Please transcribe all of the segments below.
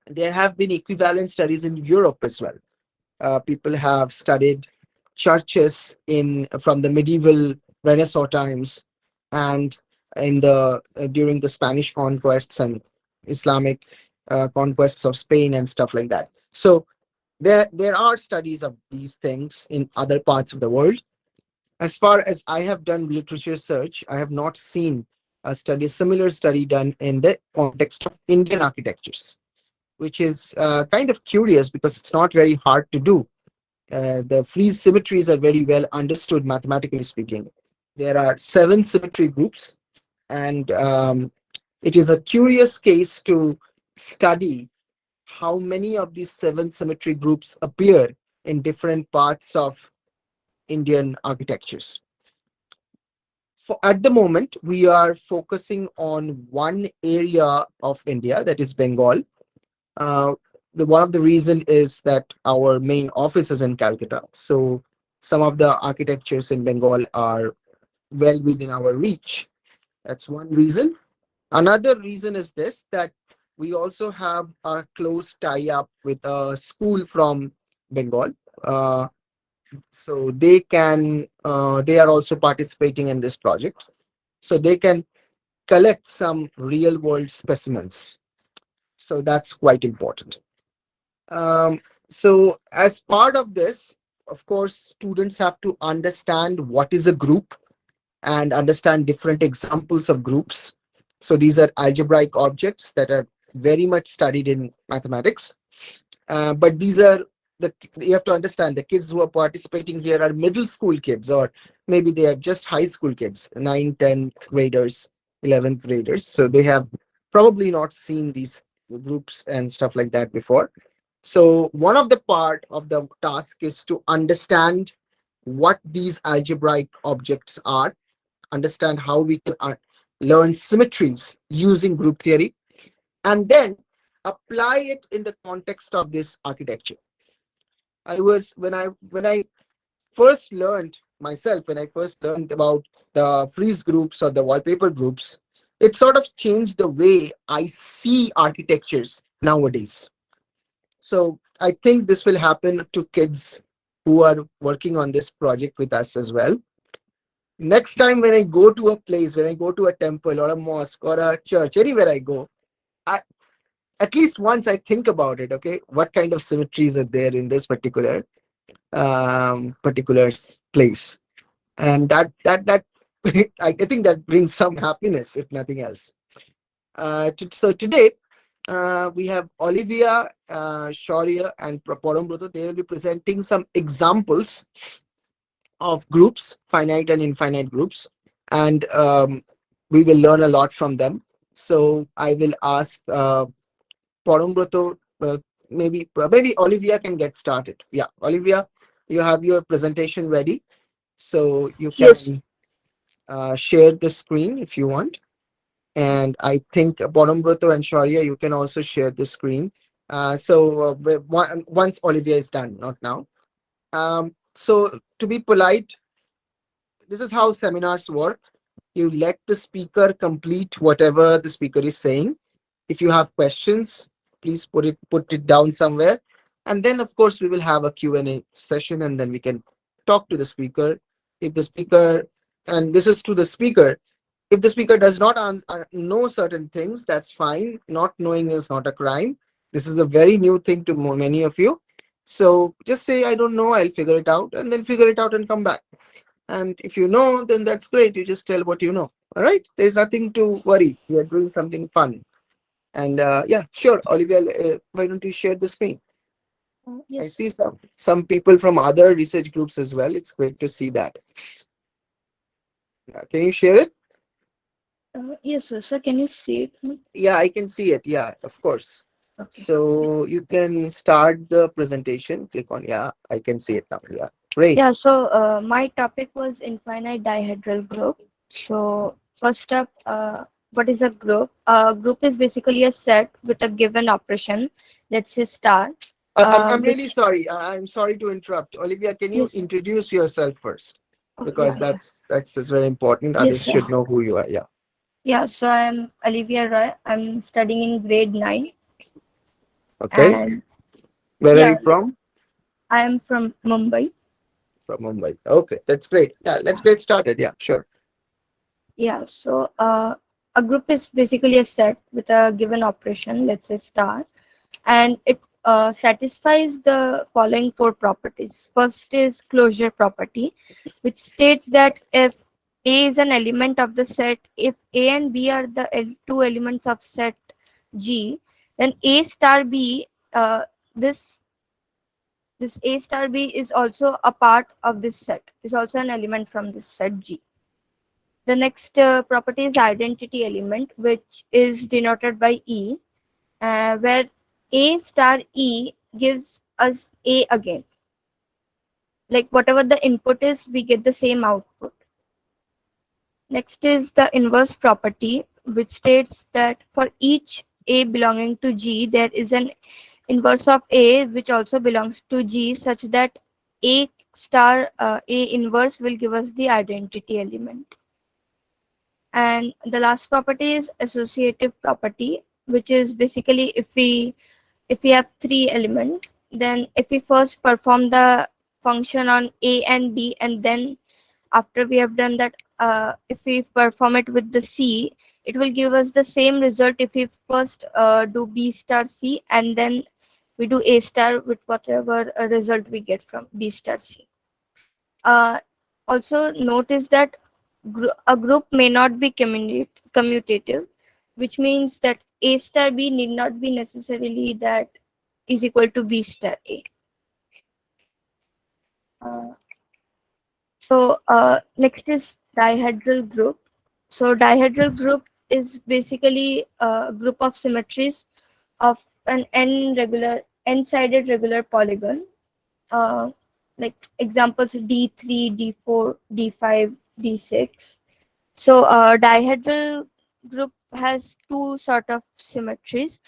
There have been equivalent studies in Europe as well. People have studied churches in from the medieval Renaissance times and in the during the Spanish conquests and Islamic conquests of Spain and stuff like that. So there are studies of these things in other parts of the world. As far as I have done literature search, I have not seen a similar study done in the context of Indian architectures, which is kind of curious because it's not very hard to do. The Frieze symmetries are very well understood mathematically speaking. There are 7 symmetry groups, and it is a curious case to study how many of these 7 symmetry groups appear in different parts of Indian architectures. At the moment, we are focusing on one area of India, that is Bengal. Uh, one of the reason is that our main office is in Calcutta, so some of the architectures in Bengal are well within our reach. That's one reason. Another reason is this, that we also have a close tie-up with a school from Bengal. So they are also participating in this project. So they can collect some real world specimens. So that's quite important. Um, so as part of this, of course, students have to understand what is a group and understand different examples of groups. So these are algebraic objects that are very much studied in mathematics. But these are you have to understand the kids who are participating here are middle school kids, or maybe they are just high school kids, 9th, 10th graders, 11th graders. So they have probably not seen these groups and stuff like that before. So one of the part of the task is to understand what these algebraic objects are, understand how we can learn symmetries using group theory, and then apply it in the context of this architecture. I was when I first learned myself, when I first learned about the Frieze groups or the wallpaper groups, it sort of changed the way I see architectures nowadays. So I think this will happen to kids who are working on this project with us as well. Next time when I go to a place, when I go to a temple or a mosque or a church, anywhere I go, I, at least once I think about it. Okay, what kind of symmetries are there in this particular place, and that I think that brings some happiness, if nothing else. So today we have Olivia, Shaurya, and Porambruto. They will be presenting some examples of groups, finite and infinite groups, and we will learn a lot from them. So I will ask Porambruto, maybe Olivia can get started. Yeah, Olivia, you have your presentation ready, so you Yes. can share the screen if you want. And I think Porambruto and Shaurya, you can also share the screen. Once Olivia is done, not now. So to be polite, this is how seminars work. You let the speaker complete whatever the speaker is saying. If you have questions, please put it down somewhere. And then of course we will have a Q&A session, and then we can talk to the speaker. If the speaker, and this is to the speaker, if the speaker does not know certain things, that's fine. Not knowing is not a crime. This is a very new thing to many of you. So just say, I don't know, I'll figure it out, and then figure it out and come back. And if you know, then that's great. You just tell what you know. All right. There's nothing to worry. We are doing something fun. And yeah, sure. Olivia, why don't you share the screen? I Yes. see some people from other research groups as well. It's great to see that. Can you share it? Yes, sir. Sir, can you see it? Yeah, I can see it. Yeah, of course. Okay. So you can start the presentation. Click on, yeah, I can see it now. Yeah, great. Yeah, so my topic was infinite dihedral group. So first up, what is a group? A group is basically a set with a given operation, let's say star, I'm really which, sorry. I'm sorry to interrupt. Olivia, can you yes, sir. introduce yourself first? Oh, Because yeah, yeah. that's very important. Yes, Others sir. should know who you are. Yeah. Yeah, so I'm Olivia Roy. I'm studying in grade 9. Okay. And Where are yeah, you from? I am from Mumbai. From Mumbai. Okay, that's great. Yeah, let's get started. Yeah, sure. Yeah, so a group is basically a set with a given operation, let's say star, and it satisfies the following four properties. First is closure property, which states that if A is an element of the set, if A and B are the two elements of set G, then A star B, this this A star B is also a part of this set, is also an element from this set G. The next property is identity element, which is denoted by E, where A star E gives us A again. Like whatever the input is, we get the same output. Next is the inverse property, which states that for each A belonging to G, there is an inverse of A which also belongs to G, such that A star A inverse will give us the identity element. And the last property is associative property, which is basically if we have three elements, then if we first perform the function on A and B, and then after we have done that, if we perform it with the C, it will give us the same result if we first do B star C and then we do A star with whatever result we get from B star C. Uh, Also notice that a group may not be commutative, which means that A star B need not be necessarily that is equal to B star A. Uh, Next is dihedral group. So dihedral group is basically a group of symmetries of an n-sided regular polygon. Uh, like examples D3, D4, D5, D6. So dihedral group has two sort of symmetries.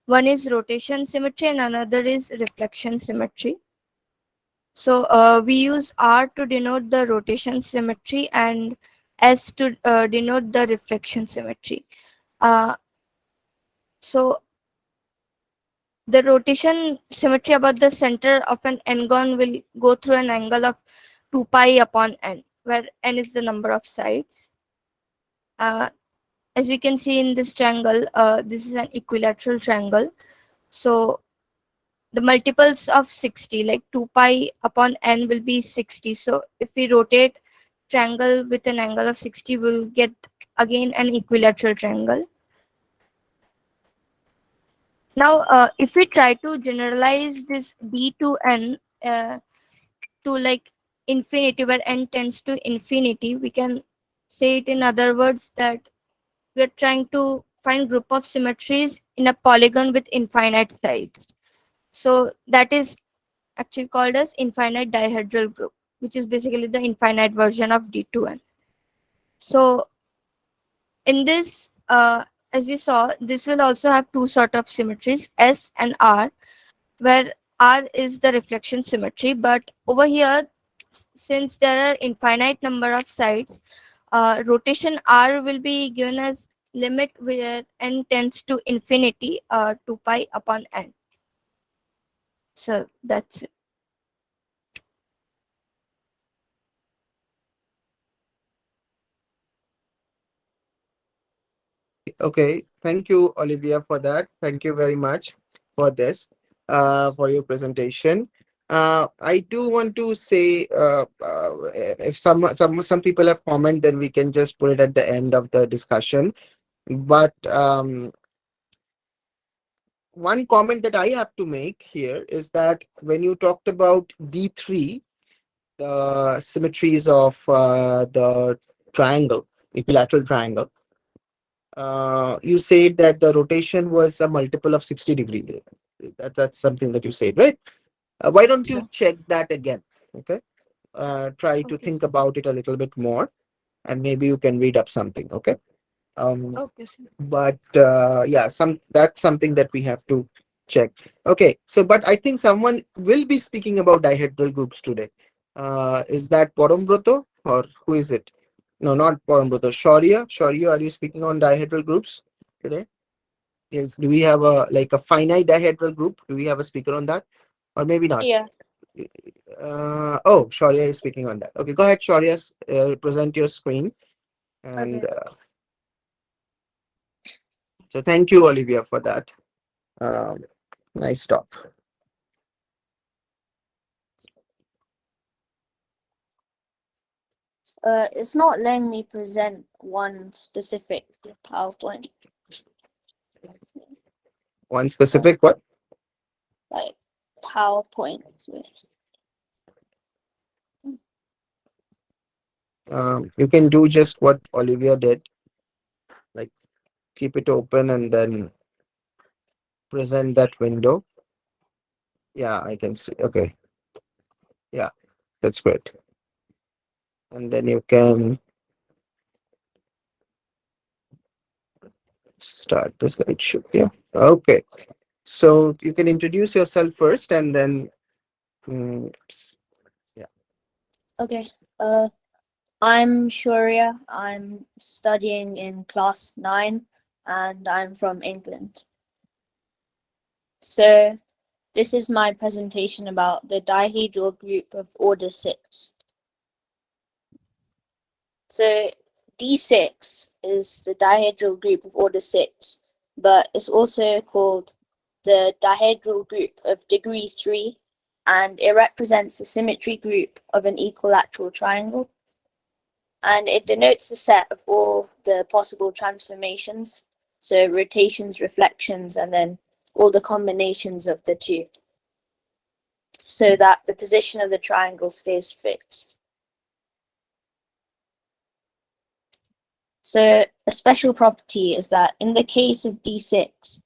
One is rotation symmetry and another is reflection symmetry. So we use R to denote the rotation symmetry and S to denote the reflection symmetry. Uh, so the rotation symmetry about the center of an n-gon will go through an angle of 2 pi upon n, where n is the number of sides. Uh, as we can see in this triangle, this is an equilateral triangle. So the multiples of 60, like 2 pi upon n will be 60. So if we rotate triangle with an angle of 60, we'll get again an equilateral triangle. Now if we try to generalize this d to n to like infinity, where n tends to infinity, we can say it in other words that we're trying to find group of symmetries in a polygon with infinite sides. So that is actually called as infinite dihedral group, which is basically the infinite version of D2N. So in this, as we saw, this will also have two sort of symmetries, S and R, where R is the reflection symmetry. But over here, since there are infinite number of sides, rotation R will be given as limit where n tends to infinity, 2 pi upon n. So that's it. Okay. Thank you, Olivia, for that. Thank you very much for this, for your presentation. I do want to say, if some people have comment, then we can just put it at the end of the discussion. But one comment that I have to make here is that when you talked about D3, the symmetries of the triangle, equilateral triangle, you said that the rotation was a multiple of 60 degrees. That's something that you said, right? Why don't you So, check that again? Okay. Try to okay, think about it a little bit more, and maybe you can read up something. Okay. Um, okay, sir. but yeah, that's something that we have to check. Okay. So, but I think someone will be speaking about dihedral groups today. Is that Porombrito or who is it? No, not Porombrito. Shaurya. Shaurya, are you speaking on dihedral groups today? do we have a finite dihedral group? Do we have a speaker on that? Or maybe not? Yeah. Oh, Shaurya is speaking on that. Okay, go ahead, Shaurya. Present your screen. And Okay. so thank you, Olivia, for that. Um, nice talk. It's not letting me present one specific PowerPoint, One specific what? like PowerPoint. You can do just what Olivia did, like keep it open and then present that window. Yeah, I can see. Okay. Yeah, that's great. And then you can start the slideshow. Yeah. Okay. So you can introduce yourself first and then yeah. Okay. I'm Shaurya. I'm studying in class 9 and I'm from England. So this is my presentation about the dihedral group of order 6. So D6 is the dihedral group of order 6, but it's also called the dihedral group of degree 3, and it represents the symmetry group of an equilateral triangle. And it denotes the set of all the possible transformations, so rotations, reflections, and then all the combinations of the two, so that the position of the triangle stays fixed. So a special property is that in the case of D6,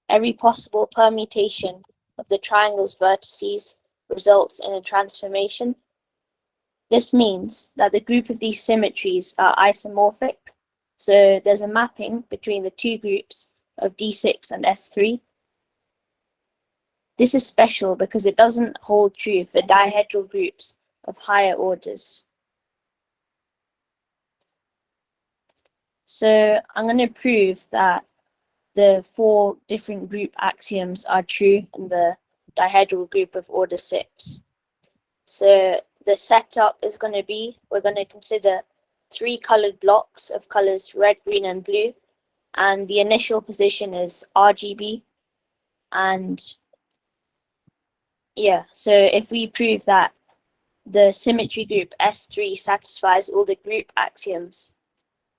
every possible permutation of the triangle's vertices results in a transformation. This means that the group of these symmetries are isomorphic, so there's a mapping between the two groups of D6 and S3. This is special because it doesn't hold true for dihedral groups of higher orders. So I'm going to prove that the 4 different group axioms are true in the dihedral group of order 6. So the setup is going to be, we're going to consider 3 colored blocks of colors red, green, and blue, and the initial position is RGB. And yeah, so if we prove that the symmetry group S3 satisfies all the group axioms,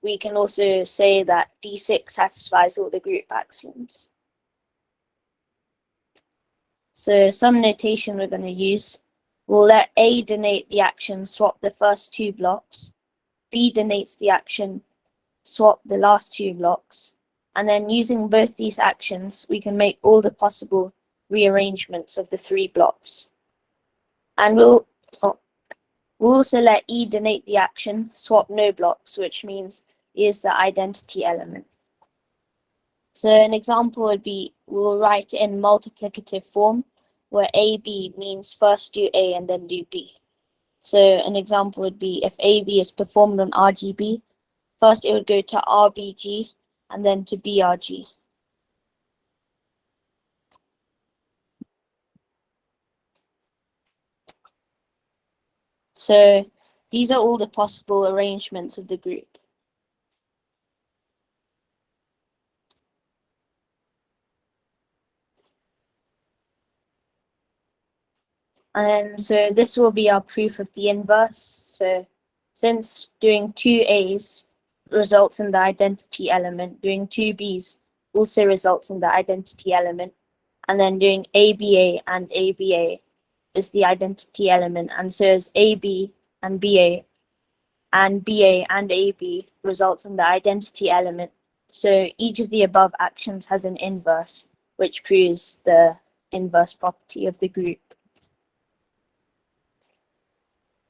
we can also say that D6 satisfies all the group axioms. So some notation we're going to use, we'll let A denote the action swap the first 2 blocks, B denotes the action swap the last 2 blocks, and then using both these actions, we can make all the possible rearrangements of the 3 blocks. And we'll also let E denote the action swap no blocks, which means E is the identity element. So an example would be, we'll write in multiplicative form, where AB means first do A and then do B. So an example would be, if AB is performed on RGB, first it would go to RBG and then to BRG. So these are all the possible arrangements of the group. And so this will be our proof of the inverse. So since doing 2 A's results in the identity element, doing 2 B's also results in the identity element, and then doing ABA and ABA is the identity element, and so is AB and BA and AB results in the identity element. So each of the above actions has an inverse, which proves the inverse property of the group.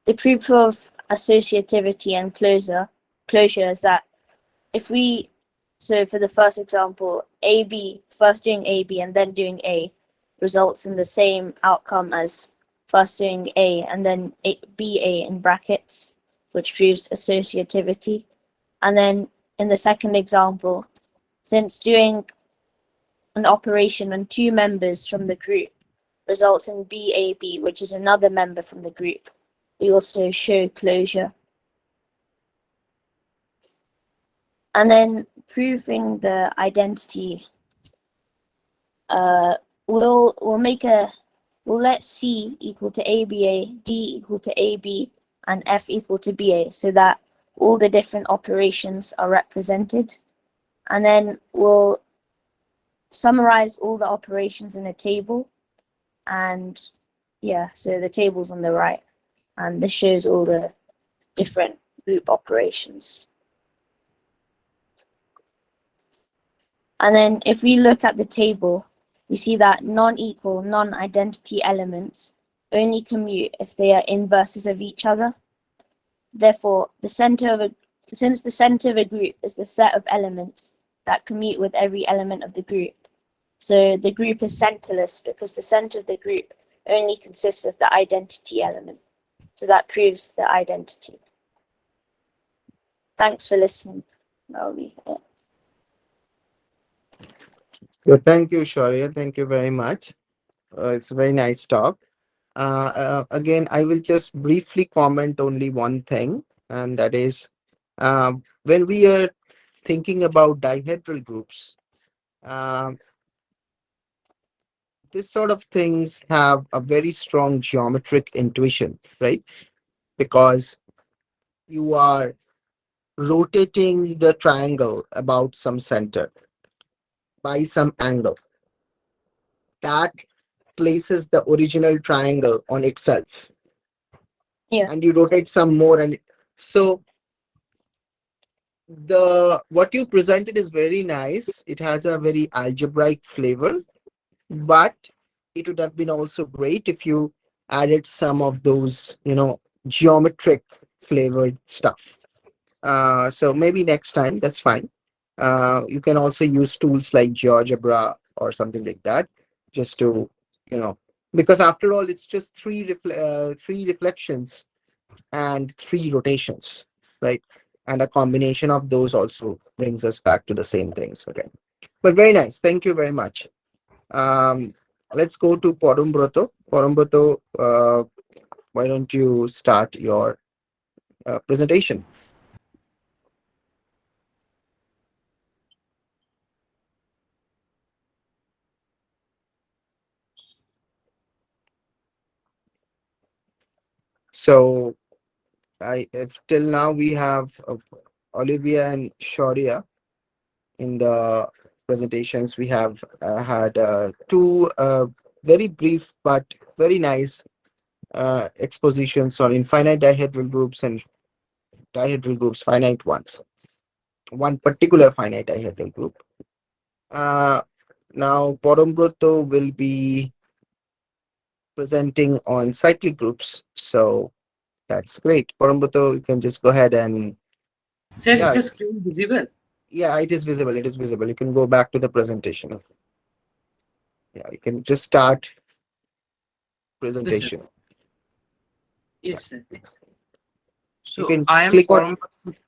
The proof of associativity and closure is that if we, so for the first example, AB, first doing AB and then doing A, results in the same outcome as first doing A and then BA in brackets, which proves associativity. And then in the second example, since doing an operation on two members from the group results in BAB, which is another member from the group. We also show closure. And then proving the identity, we'll let C equal to ABA, D equal to AB, and F equal to BA, so that all the different operations are represented. And then we'll summarize all the operations in a table. And yeah, so the table's on the right, and this shows all the different group operations. And then if we look at the table, we see that non-equal, non-identity elements only commute if they are inverses of each other. Therefore, since the center of a group is the set of elements that commute with every element of the group, so the group is centerless because the center of the group only consists of the identity element. So that proves the identity. Thanks for listening. That'll be it. So thank you, Shaurya. Thank you very much. It's a very nice talk. Again, I will just briefly comment only one thing, and that is when we are thinking about dihedral groups, this sort of things have a very strong geometric intuition, right? Because you are rotating the triangle about some center by some angle. That places the original triangle on itself. Yeah. And you rotate some more, and so what you presented is very nice. It has a very algebraic flavor, but it would have been also great if you added some of those, geometric flavored stuff. So maybe next time, that's fine. You can also use tools like GeoGebra or something like that, just to, because after all, it's just three reflections and three rotations, right? And a combination of those also brings us back to the same things again. But very nice. Thank you very much. Let's go to Porumbroto. Porumbroto, why don't you start your presentation? So, if till now we have Olivia and Shaurya in the presentations. We have had two very brief but very nice expositions on infinite dihedral groups and dihedral groups, finite ones. One particular finite dihedral group. Now, Porumbroto will be presenting on cyclic groups. So that's great. Porumbroto, you can just go ahead and... Sir, is the screen visible? Yeah, it is visible. It is visible. You can go back to the presentation. Yeah, you can just start presentation. Yes, sir. You So can I am click on...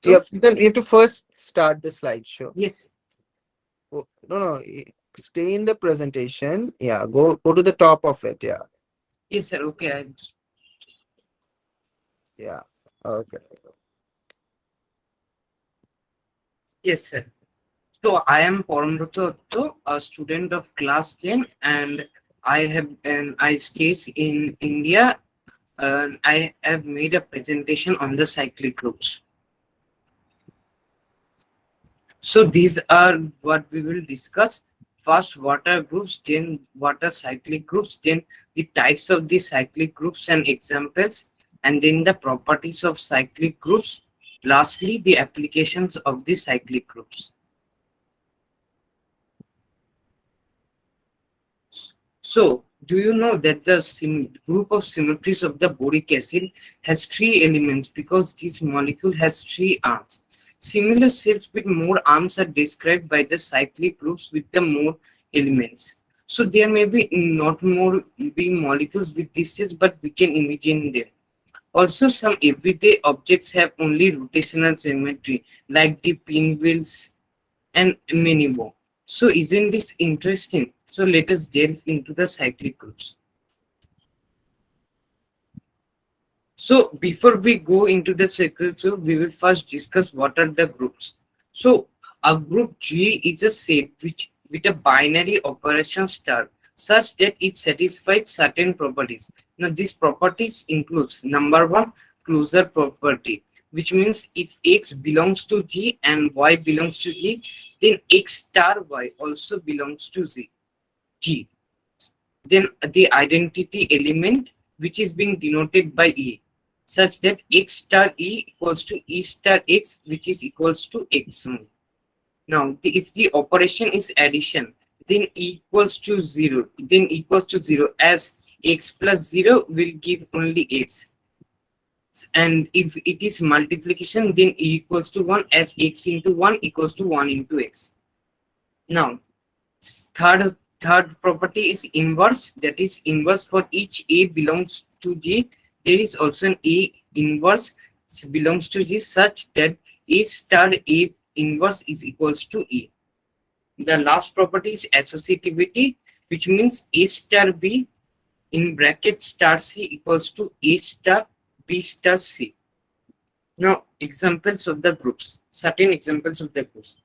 You have to first start the slideshow. Yes. Oh, no, stay in the presentation. Yeah, go to the top of it. Yeah. Yes, sir. Okay. Yeah. Okay. Yes, sir. So I am Parambrata, a student of class 10, and I stays in India. I have made a presentation on the cyclic groups. So these are what we will discuss. First, what are groups, then what are cyclic groups, then the types of the cyclic groups and examples, and then the properties of cyclic groups. Lastly, the applications of the cyclic groups. So, do you know that the group of symmetries of the boric acid has three elements because this molecule has three arms? Similar shapes with more arms are described by the cyclic groups with the more elements. So there may be not more being molecules with this shape, but we can imagine them. Also, some everyday objects have only rotational symmetry, like the pinwheels and many more. So isn't this interesting? So let us delve into the cyclic groups. So before we go into the cyclic group, we will first discuss what are the groups. So a group G is a set which with a binary operation star such that it satisfies certain properties. Now these properties includes number one, closure property, which means if X belongs to G and Y belongs to G, then X star Y also belongs to G. Then the identity element which is being denoted by E, such that X star E equals to E star X, which is equals to X only. Now, if the operation is addition, then equals to 0, then equals to 0, as X plus 0 will give only X. And if it is multiplication, then E equals to 1, as X into 1 equals to 1 into X. Now, third property is inverse, that is inverse for each A belongs to G. There is also an A inverse belongs to G such that A star A inverse is equals to E. The last property is associativity, which means A star B in bracket star C equals to A star B star C. Now examples of the groups, certain examples of the groups.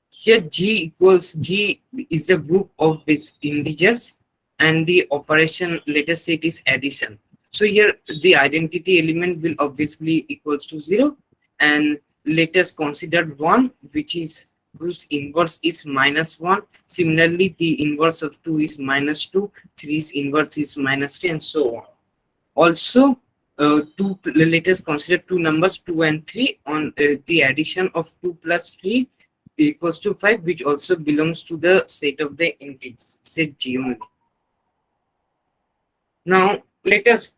Here G is the group of base integers and the operation, let us say it is addition. So here the identity element will obviously equals to 0, and let us consider 1, which is whose inverse is -1. Similarly, the inverse of 2 is -2, 3's inverse is -3, and so on. Also, let us consider two numbers 2 and 3 on the addition of 2 plus 3 equals to 5, which also belongs to the set of the integers, set G only. Now, let us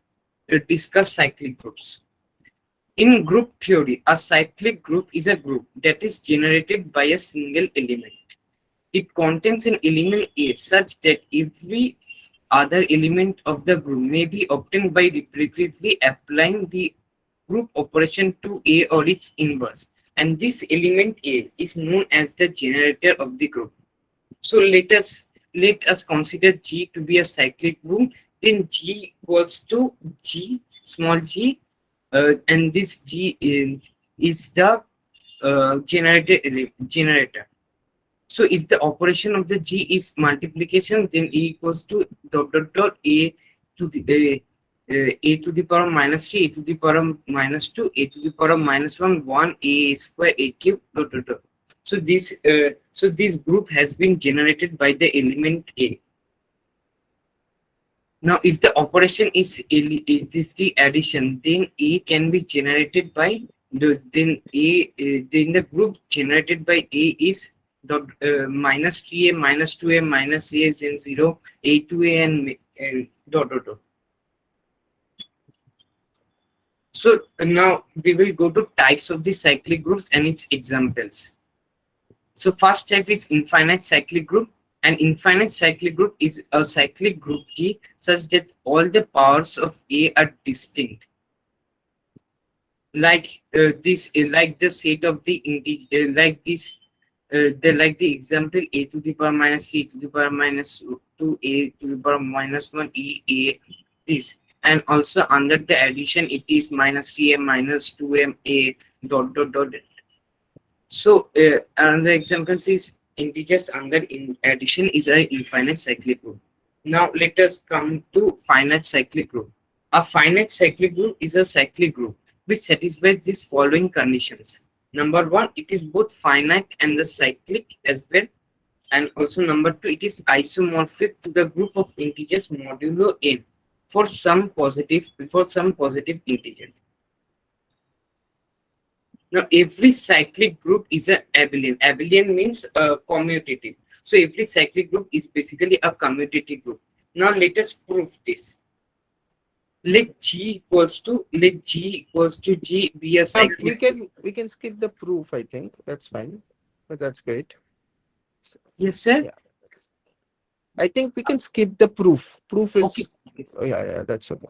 discuss cyclic groups. In group theory, a cyclic group is a group that is generated by a single element. It contains an element A such that every other element of the group may be obtained by repeatedly applying the group operation to A or its inverse, and this element A is known as the generator of the group. So let us consider G to be a cyclic group. Then G equals to G small g, and this G is the generator. So if the operation of the G is multiplication, then E equals to A to the a to the power -3, a to the power -2, a to the power -1, 1, a square, a cube, dot. So this group has been generated by the element A. Now, if the operation is the addition, then A can be generated by then the group generated by A is dot -3a, -2a, -a, then 0, a to a, and dot. So now we will go to types of the cyclic groups and its examples. So first type is infinite cyclic group. An infinite cyclic group is a cyclic group G such that all the powers of A are distinct. Like like the set of the integer, like the example a to the power -3, a to the power -2, a to the power -1, a this. And also under the addition, it is -3m, -2m, a dot. So another example is integers under in addition is an infinite cyclic group. Now let us come to finite cyclic group. A finite cyclic group is a cyclic group which satisfies these following conditions. Number one, it is both finite and the cyclic as well. And also number two, it is isomorphic to the group of integers modulo n for some positive integers. Now, every cyclic group is an abelian. Abelian means commutative. So, every cyclic group is basically a commutative group. Now, let us prove this. Let G equals to G be a cyclic. We can skip the proof. I think that's fine, but that's great. Yes, sir. Yeah. I think we can skip the proof. Proof is Okay. Oh yeah, that's okay.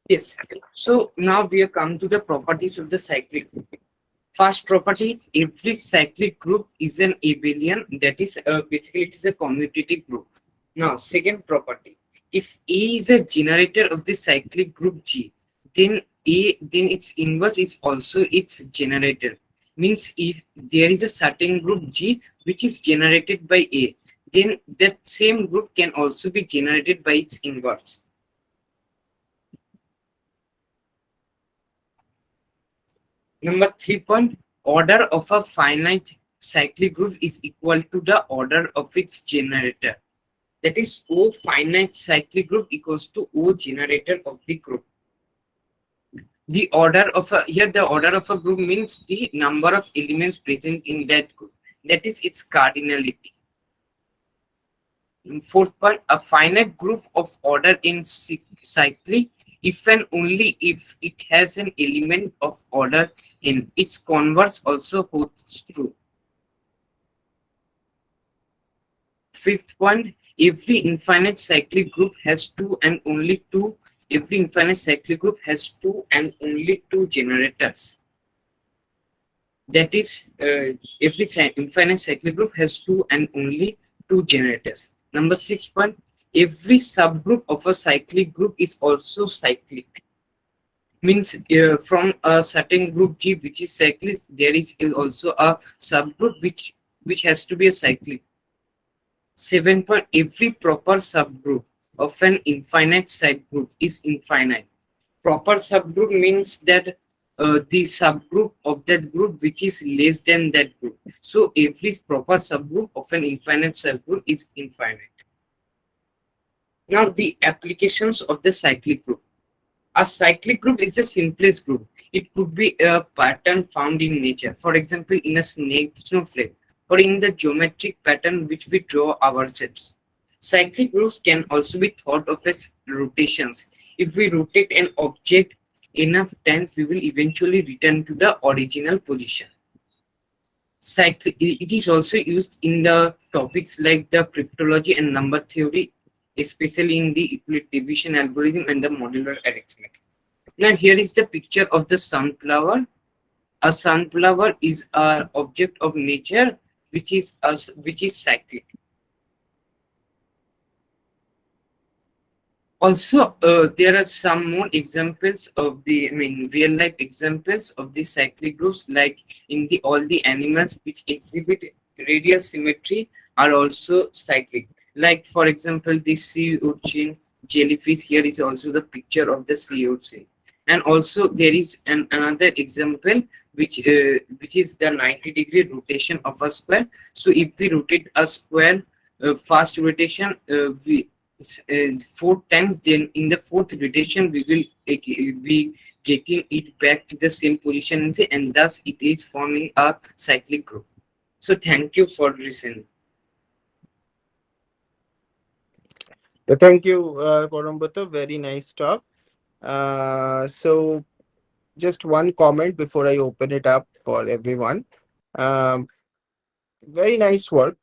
Yes. So now we have come to the properties of the cyclic group. First property is every cyclic group is an abelian, that is basically it is a commutative group. Now second property, if A is a generator of the cyclic group G, then its inverse is also its generator. Means if there is a certain group G which is generated by A, then that same group can also be generated by its inverse. Number 3 point, order of a finite cyclic group is equal to the order of its generator. That is, O finite cyclic group equals to O generator of the group. The order of a, here the order of a group means the number of elements present in that group. That is its cardinality. Fourth point, a finite group of order in cyclic if and only if it has an element of order in its converse also holds true. Fifth point, every infinite cyclic group has two and only two. Every infinite cyclic group has two and only two generators. That is, every infinite cyclic group has two and only two generators. Number 6 point, every subgroup of a cyclic group is also cyclic. Means from a certain group G which is cyclic, there is also a subgroup which has to be a cyclic. 7 point, every proper subgroup of an infinite subgroup is infinite. Proper subgroup means that the subgroup of that group which is less than that group. So every proper subgroup of an infinite subgroup is infinite. Now the applications of the cyclic group. A cyclic group is the simplest group. It could be a pattern found in nature, for example, in a snowflake, or in the geometric pattern which we draw ourselves. Cyclic groups can also be thought of as rotations. If we rotate an object enough times, we will eventually return to the original position. It is also used in the topics like the cryptology and number theory, especially in the Euclid division algorithm and the modular arithmetic. Now here is the picture of the sunflower. A sunflower is an object of nature which is cyclic. Also, there are some more examples of the, real life examples of the cyclic groups, like in the all the animals which exhibit radial symmetry are also cyclic. Like for example, the sea urchin, jellyfish. Here is also the picture of the sea urchin, and also there is another example which is the 90-degree rotation of a square. So if we rotate a square fast rotation, we 4 times, then in the fourth rotation we will be getting it back to the same position, and thus it is forming a cyclic group. So thank you for listening. Thank you, Porambata. Very nice talk. So just one comment before I open it up for everyone. Um, Very nice work,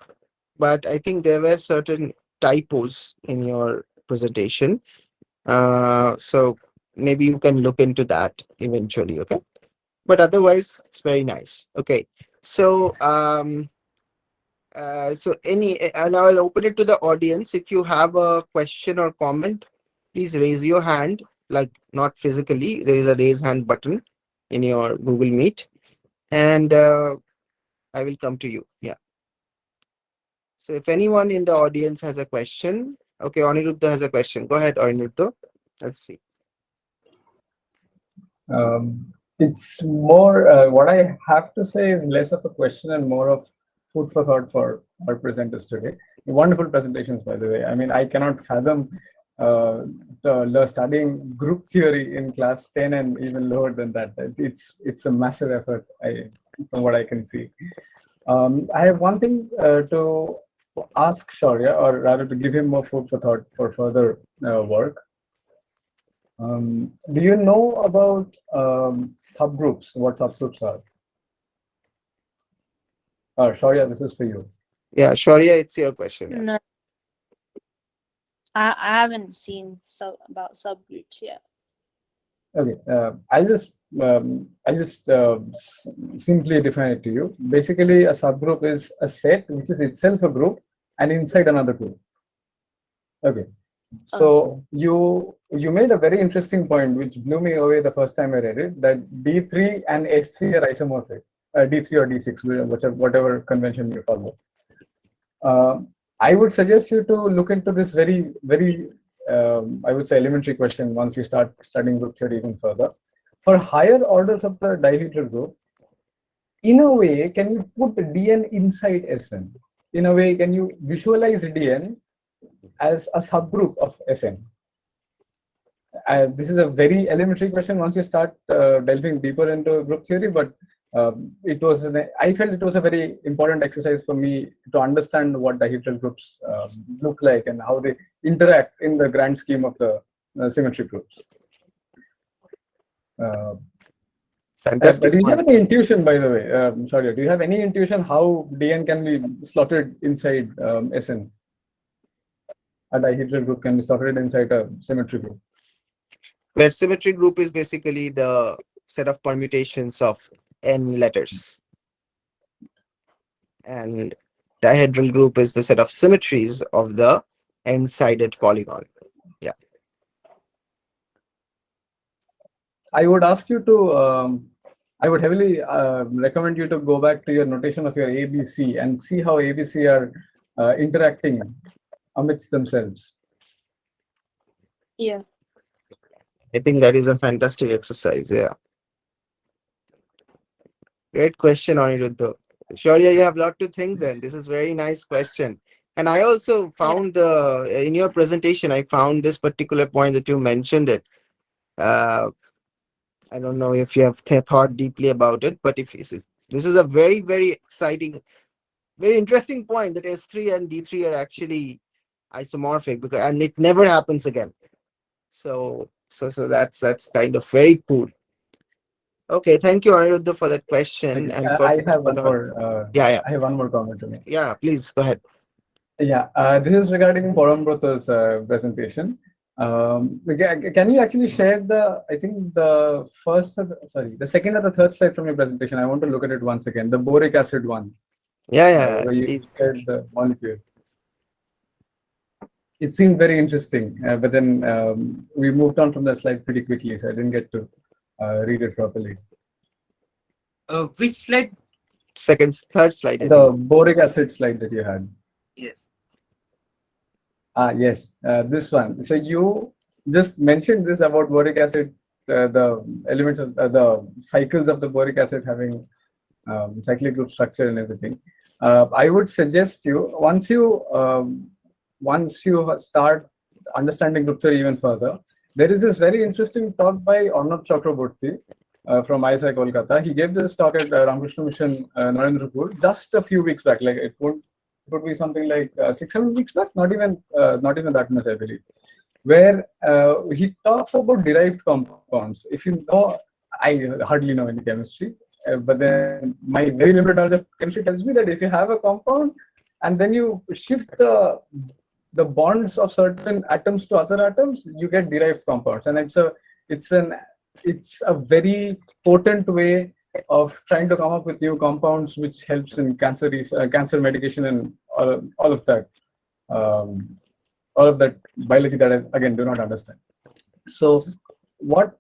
but I think there were certain typos in your presentation. So maybe you can look into that eventually, okay? But otherwise, it's very nice. Okay. So now I'll open it to the audience. If you have a question or comment, please raise your hand, like not physically. There is a raise hand button in your Google Meet, and I will come to you. Yeah. So if anyone in the audience has a question, okay, Aniruddha has a question. Go ahead, Aniruddha. Let's see. It's more, what I have to say is less of a question and more of food for thought for our presenters today. Wonderful presentations, by the way. I mean, I cannot fathom studying group theory in class 10 and even lower than that. It's a massive effort, from what I can see. I have one thing to ask Shaurya, or rather to give him more food for thought for further work. Do you know about subgroups? What subgroups are? Shaurya, this is for you. Yeah, Shaurya, it's your question. Yeah. No, I haven't seen about subgroups yet. Okay, I'll just simply define it to you. Basically, a subgroup is a set which is itself a group and inside another group. Okay, so you made a very interesting point which blew me away the first time I read it, that D3 and S3 are isomorphic, D3 or D6, whatever convention you follow. I would suggest you to look into this very, very, I would say, elementary question once you start studying group theory even further. For higher orders of the dihedral group, in a way, can you put Dn inside Sn? In a way, can you visualize Dn as a subgroup of Sn? This is a very elementary question once you start delving deeper into group theory, but I felt it was a very important exercise for me to understand what dihedral groups look like and how they interact in the grand scheme of the symmetry groups. Fantastic. Do you have any intuition, by the way? Sorry, do you have any intuition how Dn can be slotted inside Sn? A dihedral group can be slotted inside a symmetry group. Where symmetry group is basically the set of permutations of n letters, and dihedral group is the set of symmetries of the n-sided polygon. Yeah. I would ask you to, I would heavily recommend you to go back to your notation of your ABC and see how ABC are interacting amidst themselves. Yeah. I think that is a fantastic exercise. Yeah. Great question, Aniruddha. Shaurya, you have a lot to think then. This is very nice question. And I also found in your presentation, I found this particular point that you mentioned it. I don't know if you have thought deeply about it, but if this is a very, very exciting, very interesting point that S3 and D3 are actually isomorphic and it never happens again. So that's kind of very cool. Okay, thank you, Aniruddha, for that question. And I have one more. I have one more comment to make. Yeah, please go ahead. Yeah, this is regarding Porombrotho's presentation. Can you actually share I think the second or the third slide from your presentation? I want to look at it once again. The boric acid one. Yeah. Where you shared the molecule. It seemed very interesting, but then we moved on from the slide pretty quickly, so I didn't get to read it properly. Which slide? Third slide. The boric acid slide that you had. Yes. Yes, this one. So you just mentioned this about boric acid, the elements of the cycles of the boric acid having cyclic group structure and everything. I would suggest you once you start understanding group theory even further, there is this very interesting talk by Arnab Chakraborty from ISI Kolkata. He gave this talk at Ramakrishna Mission Narendrapur just a few weeks back. Like it would be something like 6-7 weeks back, not even that much, I believe, where he talks about derived compounds. If you know, I hardly know any chemistry, but then my very limited knowledge of chemistry tells me that if you have a compound and then you shift the bonds of certain atoms to other atoms, you get derived compounds, and it's a very potent way of trying to come up with new compounds, which helps in cancer medication and all of that biology that I again do not understand. So what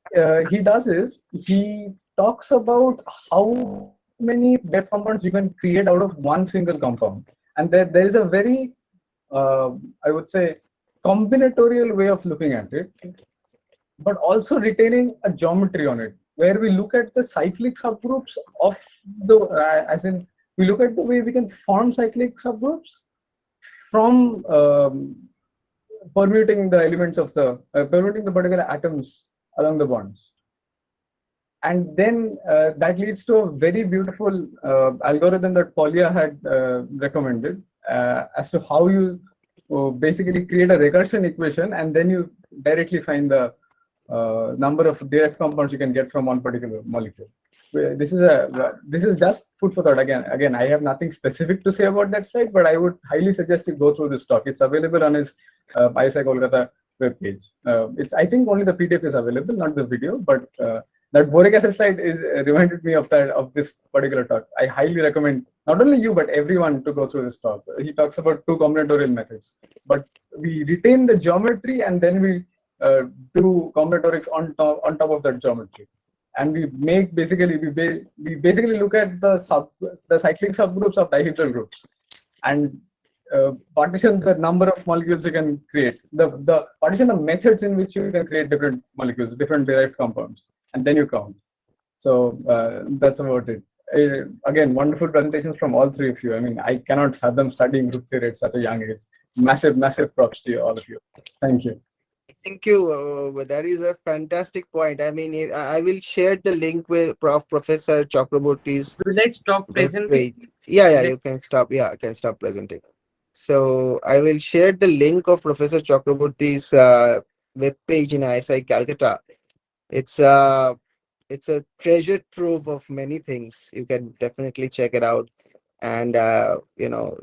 he does is he talks about how many wave compounds you can create out of one single compound, and there is a very I would say combinatorial way of looking at it, but also retaining a geometry on it, where we look at the cyclic subgroups of as in we look at the way we can form cyclic subgroups from permuting the elements of permuting the particular atoms along the bonds. And then that leads to a very beautiful algorithm that Polya had recommended as to how you basically create a recursion equation, and then you directly find the number of direct compounds you can get from one particular molecule. This is just food for thought. Again, I have nothing specific to say about that slide, but I would highly suggest you go through this talk. It's available on his ISI Kolkata webpage. It's I think only the PDF is available, not the video, but that boric acid slide is reminded me of this particular talk. I highly recommend not only you but everyone to go through this talk. He talks about two combinatorial methods, but we retain the geometry and then we do combinatorics on top of that geometry, and we make we basically look at the cyclic subgroups of dihedral groups and partition the number of molecules you can create, the partition the methods in which you can create different molecules, different derived compounds, and then you count. So that's about it. Again, wonderful presentations from all three of you. I mean, I cannot fathom studying group theory at such a young age. Massive props to you, all of you. Thank you. Thank you. That is a fantastic point. I mean, I will share the link with Professor Chakraborty's Will I stop presenting? webpage. Yeah, you can stop. Yeah, I can stop presenting. So I will share the link of Professor Chakraborty's webpage in ISI Calcutta. It's a treasure trove of many things. You can definitely check it out and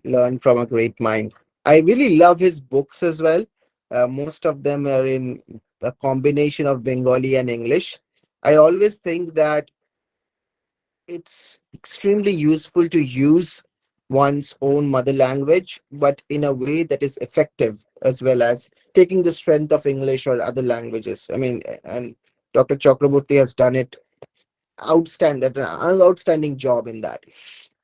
learn from a great mind. I really love his books as well. Most of them are in a combination of Bengali and English. I always think that it's extremely useful to use one's own mother language, but in a way that is effective, as well as taking the strength of English or other languages. I mean, and Dr. Chakraborty has done it an outstanding job in that.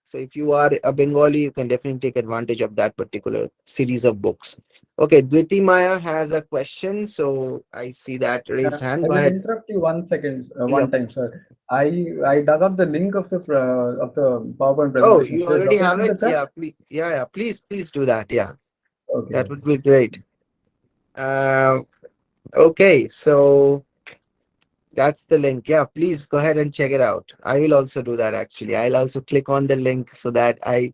So if you are a Bengali, you can definitely take advantage of that particular series of books. Okay, Dviti Maya has a question, so I see that raised hand. I Go will ahead. interrupt you 1 second, Yeah. one time, sir. I dug up the link of the PowerPoint Oh, presentation. you Should I already drop have in the it? chat? Yeah, please. Yeah, please do that. Yeah, Okay. that would be great. Okay, so that's the link. Yeah, please go ahead and check it out. I will also do that actually. I'll also click on the link so that I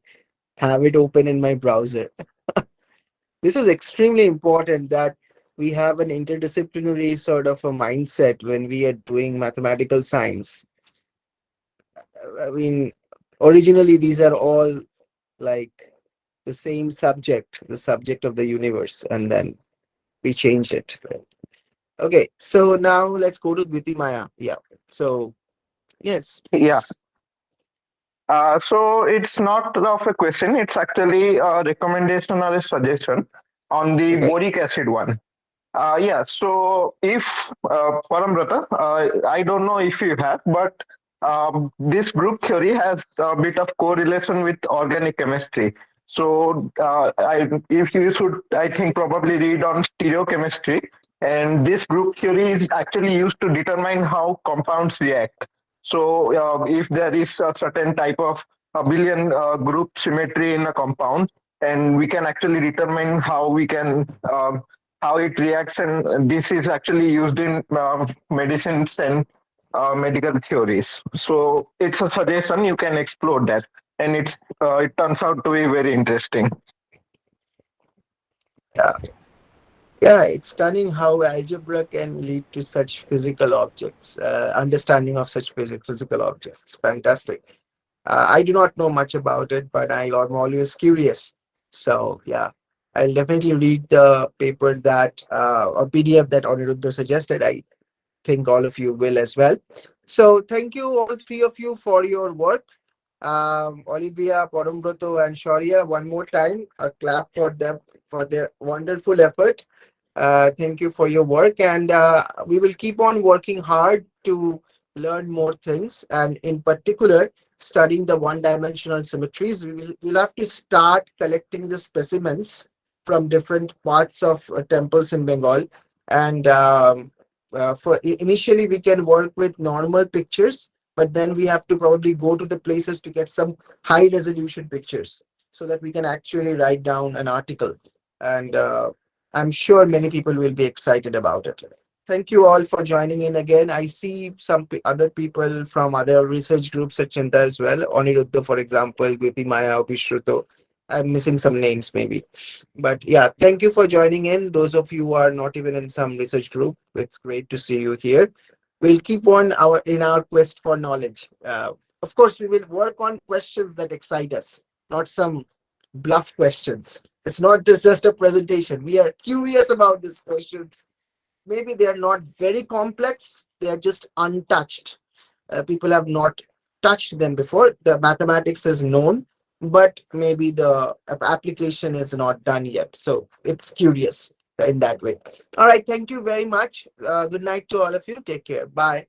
have it open in my browser. This is extremely important that we have an interdisciplinary sort of a mindset when we are doing mathematical science. I mean, originally these are all like the same subject, the subject of the universe, and then we changed it. Okay, so now let's go to Dviti Maya. Yeah. So yes, Yeah. please. So it's not of a question, it's actually a recommendation or a suggestion on the Okay. boric acid one. Yeah, so if Parambrata, I don't know if you have, but this group theory has a bit of correlation with organic chemistry. So if you should, I think, probably read on stereochemistry, and this group theory is actually used to determine how compounds react. So if there is a certain type of abelian group symmetry in a compound, and we can actually determine how we can how it reacts, and this is actually used in medicines and medical theories. So it's a suggestion, you can explore that, and it turns out to be very interesting. Yeah. Yeah, it's stunning how algebra can lead to such physical objects, understanding of such physical objects. It's fantastic. I do not know much about it, but I am always curious. So yeah, I'll definitely read the paper that or PDF that Aniruddha suggested. I think all of you will as well. So thank you all three of you for your work. Olivia, Parambrato, and Shaurya, one more time, a clap for them for their wonderful effort. Thank you for your work, and we will keep on working hard to learn more things, and in particular, studying the one-dimensional symmetries. We'll have to start collecting the specimens from different parts of temples in Bengal, and for initially we can work with normal pictures, but then we have to probably go to the places to get some high-resolution pictures so that we can actually write down an article, and I'm sure many people will be excited about it. Thank you all for joining in again. I see some other people from other research groups at Cheenta as well. Aniruddha, for example, Gwiti Maya, Bishruto. I'm missing some names maybe. But yeah, thank you for joining in. Those of you who are not even in some research group, it's great to see you here. We'll keep on in our quest for knowledge. Of course, we will work on questions that excite us, not some bluff questions. It's not just a presentation. We are curious about these questions maybe they are not very complex, they are just untouched. People have not touched them before. The mathematics is known, but maybe the application is not done yet. So it's curious in that way. All right. Thank you very much. Good night to all of you. Take care. Bye.